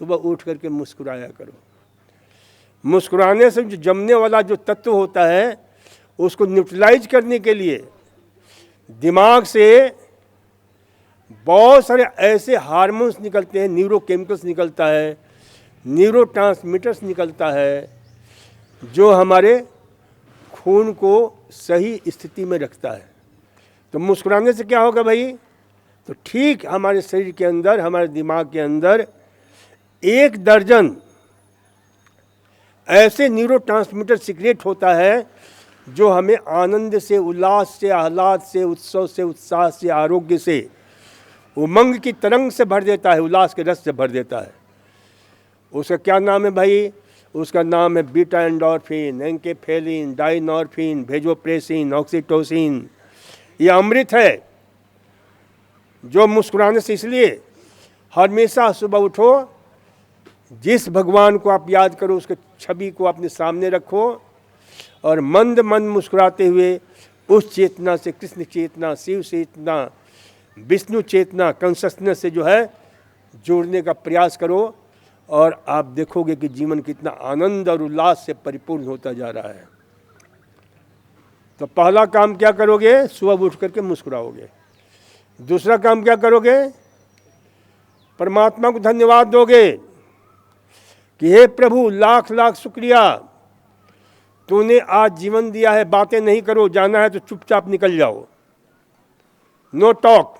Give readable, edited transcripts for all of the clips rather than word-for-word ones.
सुबह उठ करके मुस्कुराया करो। मुस्कुराने से जो जमने वाला जो तत्व होता है उसको न्यूट्रलाइज करने के लिए दिमाग से बहुत सारे ऐसे हार्मोन्स निकलते हैं, न्यूरोकेमिकल्स निकलता है, न्यूरोट्रांसमीटर्स निकलता है, जो हमारे खून को सही स्थिति में रखता है। तो मुस्कुराने से क्या होगा भाई? तो ठीक हमारे शरीर के अंदर, हमारे दिमाग के अंदर 1 दर्जन ऐसे न्यूरोट्रांसमीटर सीक्रेट होता है जो हमें आनंद से, उल्लास से, आह्लाद से, उत्सव से, उत्साह से, आरोग्य से, उमंग की तरंग से भर देता है, उल्लास के रस से भर देता है। उसका क्या नाम है भाई? उसका नाम है बीटा एंडोर्फिन, एंकेफेलिन, डाइनॉर्फिन, वेजोप्रेसिन, ऑक्सीटोसिन। ये अमृत है जो मुस्कुराने से, इसलिए हमेशा सुबह उठो, जिस भगवान को आप याद करो उसके छवि को अपने सामने रखो और मंद मंद मुस्कुराते हुए उस चेतना से, कृष्ण चेतना, शिव चेतना, विष्णु चेतना, कॉन्शसनेस से जो है जोड़ने का प्रयास करो और आप देखोगे कि जीवन कितना आनंद और उल्लास से परिपूर्ण होता जा रहा है। तो पहला काम क्या करोगे? सुबह उठ करके मुस्कुराओगे। दूसरा काम क्या करोगे? परमात्मा को धन्यवाद दोगे कि हे प्रभु, लाख लाख शुक्रिया, तूने आज जीवन दिया है। बातें नहीं करो, जाना है तो चुपचाप निकल जाओ, नो टॉक।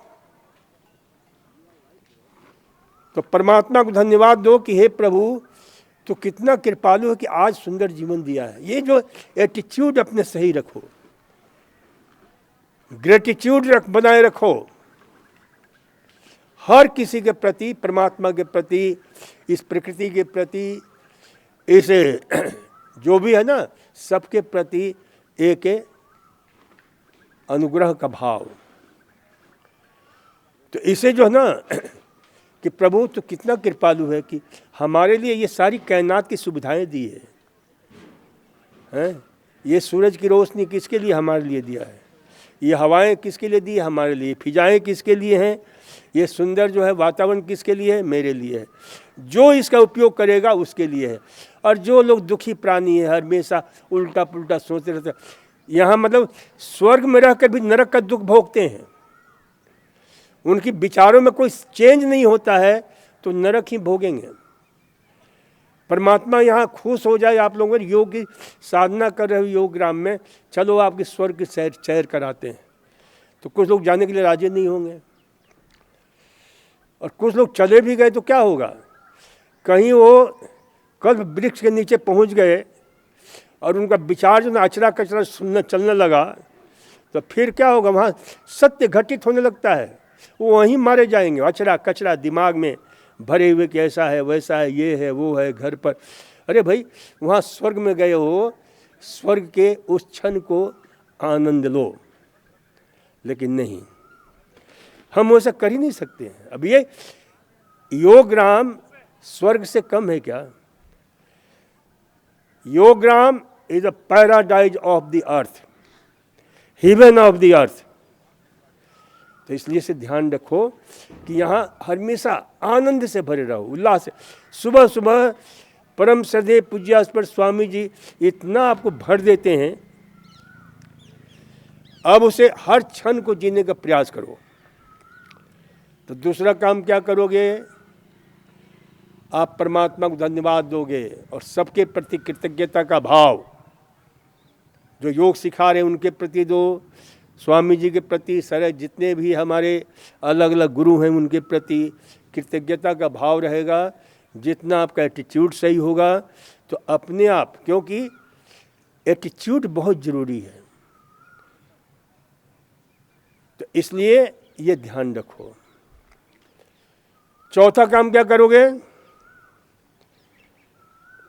तो परमात्मा को धन्यवाद दो कि हे प्रभु, तू कितना कृपालु है कि आज सुंदर जीवन दिया है। ये जो एटीट्यूड अपने सही रखो, ग्रेटिट्यूड बनाए रखो हर किसी के प्रति, परमात्मा के प्रति, इस प्रकृति के प्रति, इस जो भी है ना, सबके प्रति एक अनुग्रह का भाव। तो इसे जो है ना कि प्रभु तो कितना कृपालु है कि हमारे लिए ये सारी कायनात की सुविधाएं दी है। ये सूरज की रोशनी किसके लिए? हमारे लिए दिया है। ये हवाएं किसके लिए दी? हमारे लिए। फिजाएं किसके लिए हैं? ये सुंदर जो है वातावरण किसके लिए है? मेरे लिए है। जो इसका उपयोग करेगा उसके लिए है। और जो लोग दुखी प्राणी है, हमेशा उल्टा पुल्टा सोचते रहते, यहाँ मतलब स्वर्ग में रहकर भी नरक का दुख भोगते हैं, उनकी विचारों में कोई चेंज नहीं होता है, तो नरक ही भोगेंगे। परमात्मा यहाँ खुश हो जाए, आप लोगों योग की साधना कर रहे हो योग ग्राम में, चलो आपके स्वर्ग की सैर कराते हैं, तो कुछ लोग जाने के लिए राजी नहीं होंगे। और कुछ लोग चले भी गए तो क्या होगा? कहीं वो कल्प वृक्ष के नीचे पहुंच गए और उनका विचार जो ना अचरा कचरा सुनना चलने लगा, तो फिर क्या होगा? वहाँ सत्य घटित होने लगता है, वो वहीं मारे जाएंगे। अचरा कचरा दिमाग में भरे हुए कि ऐसा है, वैसा है, ये है, वो है, घर पर। अरे भाई, वहाँ स्वर्ग में गए हो, स्वर्ग के उस क्षण को आनंद लो। लेकिन नहीं, हम वैसा कर ही नहीं सकते हैं। अब ये योग ग्राम स्वर्ग से कम है क्या? Yog Gram is a paradise of the earth, heaven of the earth. तो इसलिए से ध्यान रखो कि यहाँ हमेशा आनंद से भरे रहो, उल्लास से। सुबह सुबह परम श्रद्धेय पूज्यास्पद स्वामी जी इतना आपको भर देते हैं, अब उसे हर क्षण को जीने का प्रयास करो। तो दूसरा काम क्या करोगे? आप परमात्मा को धन्यवाद दोगे और सबके प्रति कृतज्ञता का भाव, जो योग सिखा रहे हैं उनके प्रति दो, स्वामी जी के प्रति, सारे जितने भी हमारे अलग अलग गुरु हैं उनके प्रति कृतज्ञता का भाव रहेगा। जितना आपका एटीट्यूड सही होगा तो अपने आप, क्योंकि एटीट्यूड बहुत ज़रूरी है, तो इसलिए ये ध्यान रखो। चौथा काम क्या करोगे?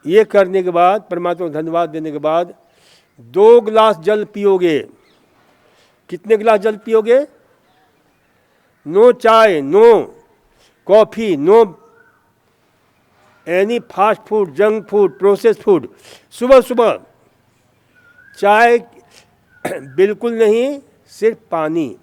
ये करने के बाद, परमात्मा को धन्यवाद देने के बाद 2 गिलास जल पियोगे। कितने गिलास जल पियोगे? No chai, no coffee, no any fast food, junk food, process food. सुबह सुबह चाय बिल्कुल नहीं, सिर्फ पानी।